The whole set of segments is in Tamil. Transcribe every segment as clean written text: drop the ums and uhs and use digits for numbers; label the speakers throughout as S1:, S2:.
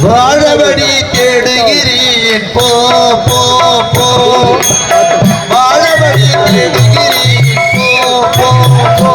S1: வாழவடி தேடுகிறேன் போ போ போ வாழவடி தேடுகிறேன் போ போ போ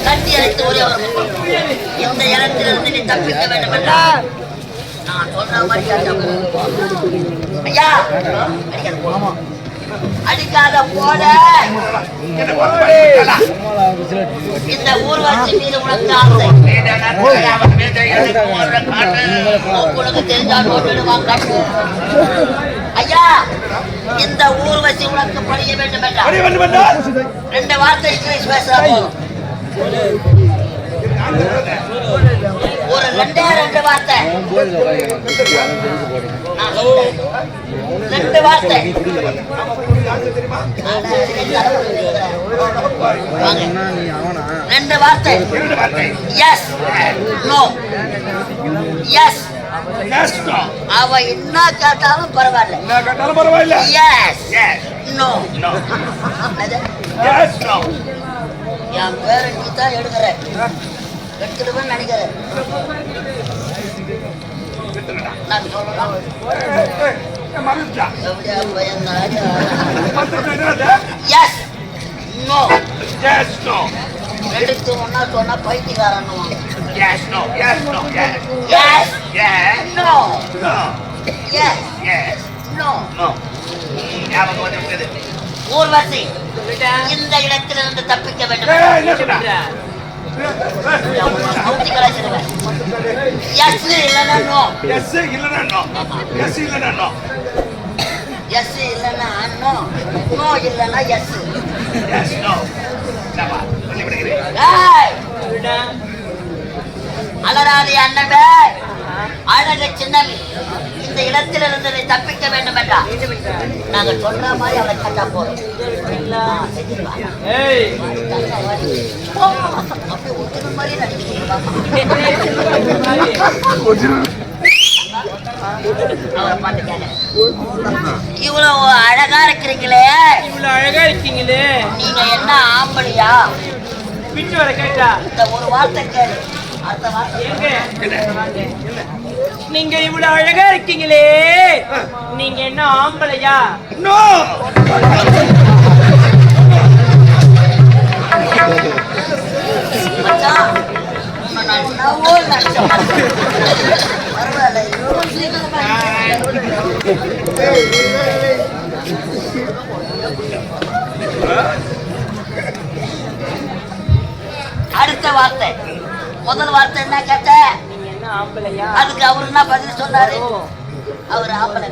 S2: கட்டி அழைத்து ஒரே இந்த இடத்திலிருந்து நீ தப்பிக்க வேண்டும் என்றால் நான் சொன்ன மாதிரி ஐயா அடிக்காத போல இந்த ஊர்வசி மீது உனக்கு ஆசை உனக்கு தெரிஞ்சால் ஓட்டுடுவான் காட்டு ஐயா இந்த ஊர்வசி உனக்கு பணிய வேண்டும் என்றால் 2 வார்த்தை இங்கிலீஷ் பேச ஒரு 2 வார்த்தை 2 வார்த்தை ரெண்டு வார்த்தை எஸ் நோ எஸ் அவ என்ன கேட்டாலும் பரவாயில்ல.
S1: என்ன கேட்டாலும் பரவாயில்ல.
S2: எஸ் நோ என் பேரை நீ தான் எடுக்கிற, எடுத்துடுவேன்னு நினைக்கிறேன். நான் சொல்லலாம் எப்படியா பயந்தாங்க. எஸ் நோ எடுத்து ஒன்னா சொன்னா பைத்தியக்காரன். எஸ் நோ ஊர்வசி இந்த இடத்திலிருந்து தப்பிக்க வேண்டும். எஸ் இல்லைன்னா நோ. எஸ் இல்லைன்னா நோ, நோ இல்லைன்னா எஸ். அலராதி அண்ணவே, அழக சின்னவி, இந்த இடத்திலிருந்து நீ தப்பிக்க வேண்டும் என்றா நாங்க சொல்ற மாதிரி அவளை கண்டா போறோம். அப்படி ஒத்துணும் மாதிரி நடிக்கிறீங்களா? அவரை பார்த்துக்காங்க. இவ்வளவு அழகா இருக்கிறீங்களே, நீங்க என்ன ஆம்பளையா?
S3: பிச்சு வர கேட்டா
S2: இந்த ஒரு வார்த்தை கேளு, அடுத்த வார்த்தை
S3: நீங்க இவ்வளவு அழகா இருக்கீங்களே, நீங்க என்ன ஆம்பளையா?
S2: அடுத்த வார்த்தை, முதல் வார்த்தை என்ன கேட்ட? அதுக்கு அவரு என்ன பதில் சொன்னாரு? அவர் ஆம்பளை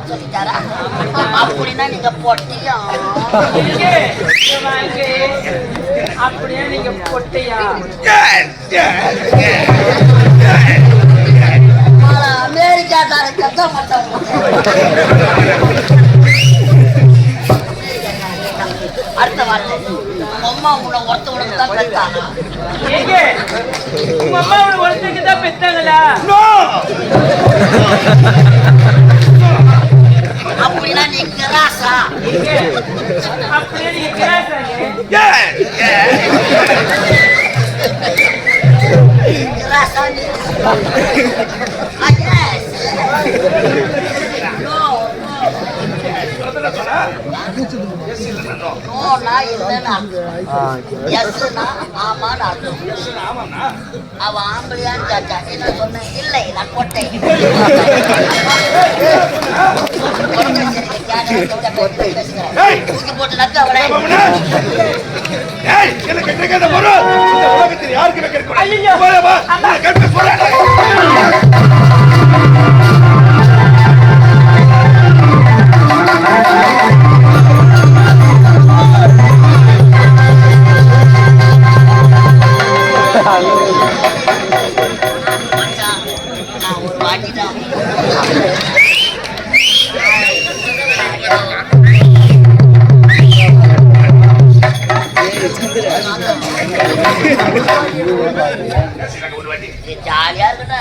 S2: சொல்லிட்டாரா? அப்படின்னா நீங்க பொட்டியா?
S3: அப்படியே நீங்க பொட்டையா?
S2: அமெரிக்காக்காரங்க தான் மாட்டாங்க. அடுத்த வார்த்தை, அம்மா உன்னை ஒருத்தவனுக்கு தான் பெத்தாங்க.
S3: உங்க அம்மா ஒருத்தருக்கு தான் பெத்தாங்களா?
S2: அப்படின்னா நீ கிராசா?
S3: அப்படியே நீங்க கிராசாங்க?
S2: கிராசா நீ? அவ ஆம்பளையான்னு கேட்டா என்ன சொன்ன? இல்லை நான் கொட்டை. தூக்கி போட்டு நக்க அவளை. ஒரு வாட்டிதான் ஜாலியா இருக்குடா.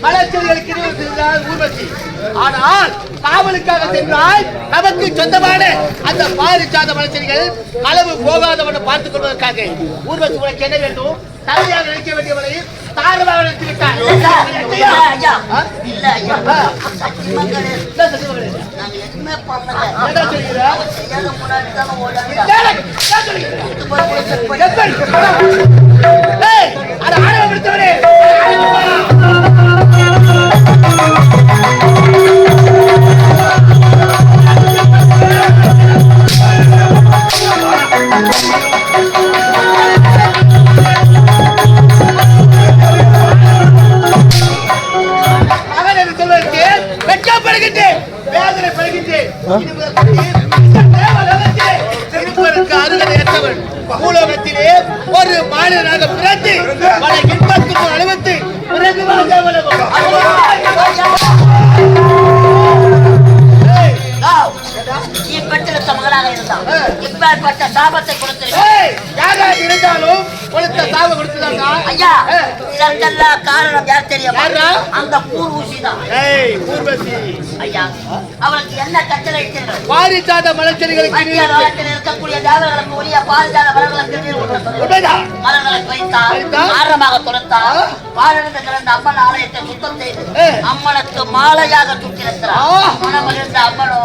S4: மலச்செடிகளுக்கு ஊர்வசி, ஆனால் காவலுக்காக சென்றால் நமக்கு சொந்தமான அந்த பாரிச்சாத மலச்செடிகள் களவு போகாதவனை பார்த்துக் கொள்வதற்காக ஊர்வசி உனக்கு என்ன வேண்டும்? தலையாக நினைக்க வேண்டியவனை தாரமாக நினைத்து விட்டார்.
S2: Thank you.
S4: என்று சொல்வதற்கு வெட்கப்படுகின்றேன், வேதனைப்படுகின்றேன். திருப்பதற்கு அருகதையற்றவன் பூலோகத்திலே ஒரு மாநிலனாக பிறந்து பல இன்பத்துக்கு அனுபவித்து பிறகு
S2: நீ பெற்றெடுத்த மகனாக இருந்தான் இப்பேற்பட்ட சாபத்தை
S4: இருந்தாலும் கொடுத்த சாபம் கொடுத்துதாங்க
S2: ஐயா. இதற்கெல்லாம் காரணம் யார் தெரியுமா? அந்த பூர்வூசிதான். ஐயா, அவளுக்கு என்ன கட்டளை இருக்கிறது?
S4: பாரிஜாத மலச்செடிகளுக்கு
S2: இருக்கக்கூடிய தேவர்களுக்கு உரிய பாரிஜாத மரங்களை வைத்தால் ஆரமாக துரத்தால் பாலிருந்து கிடந்த அம்மன் ஆலயத்தை சுத்தம் செய்து அம்மனுக்கு மாலையாக சுற்றிருக்கிறார். மனமகிழ்ந்த அம்மனோ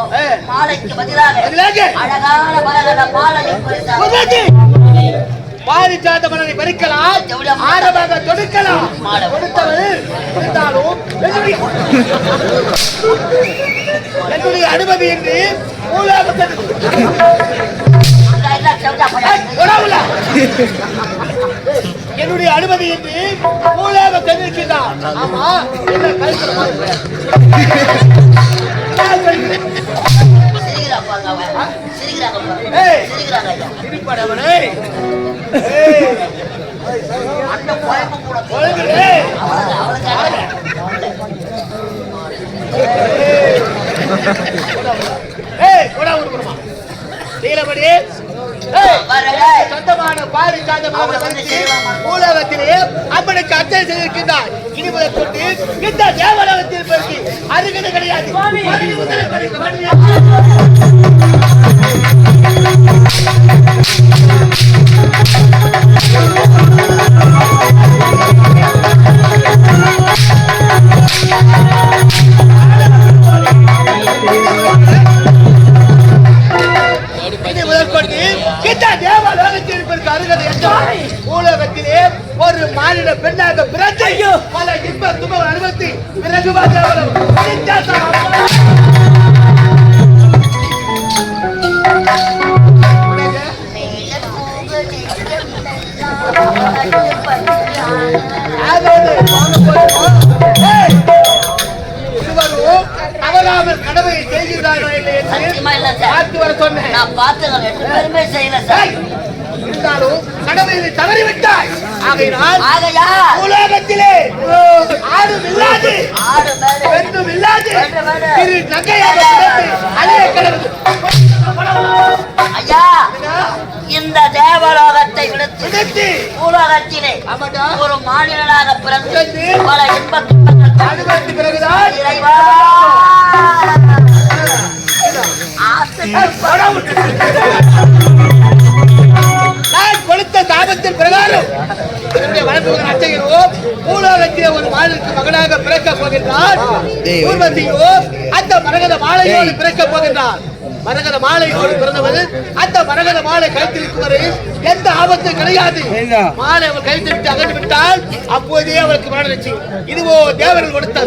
S2: மாலைக்கு பதிலாக அழகான மரகத மாலையை
S4: பாரிஜாத மலரை பறிக்கலாம், ஆரமாக தொடுக்கலாம். கொடுத்தவர் இருந்தாலும் என்னுடைய அனுமதி என்று என்னுடைய அனுமதி என்று மூலாக தெரிவிக்கின்றார். ஆமா, என்ன சொந்தமான பாரிஜாத மூலகத்திலே அம்மனுக்கு அர்ச்சனை செய்திருக்கின்றார். இனிமுதல் கொண்டு இந்த தேவலோகத்தில் பிறகு அருகதை கிடையாது. உலகத்திலே ஒரு மாநில பெண்ணாக பிறந்து பல இன்ப துன்ப அனுபவித்து பிறகு அவராமல் கடமையை செய்கிறார்கள் இல்லை பார்த்து வர சொன்னேன்.
S2: நான் பார்த்து செய்யல சார்.
S4: இருந்தாலும் கடமையை தவறிவிட்டாய். ஆகையால் உலகத்திலே ஆடும் இல்லாது பெண்ணும் இல்லாது திரு நகையாக அலைய கிடந்து
S2: ஐயா, இந்த தேவலோகத்தை விடுத்து உலகத்திலே ஒரு மாநிலனாக பிறந்து பல இன்பத்துக்கு
S4: அனுபவித்த பிறகுதான்
S2: இறைவா
S4: கொடுத்த சாபத்தின் பிரகாரம் வளர்ப்புகள் அச்சையோ பூலோகத்திலே ஒரு மாநிலத்து மகனாக பிறக்க போகின்றார். ஊர்வசியோ அந்த மரகத மாலையோடு பிறக்க போகின்றார். மரகத மாலையோடு பிறந்தவர் அந்த மரகத மாலை கைத்திருக்கும் வரை எந்த ஆபத்தும் கிடையாது. மாலை அவர் கைத்திட்டு அகன்று விட்டால் அப்போதே அவருக்கு மரணம். இதுவோ தேவர்கள் கொடுத்த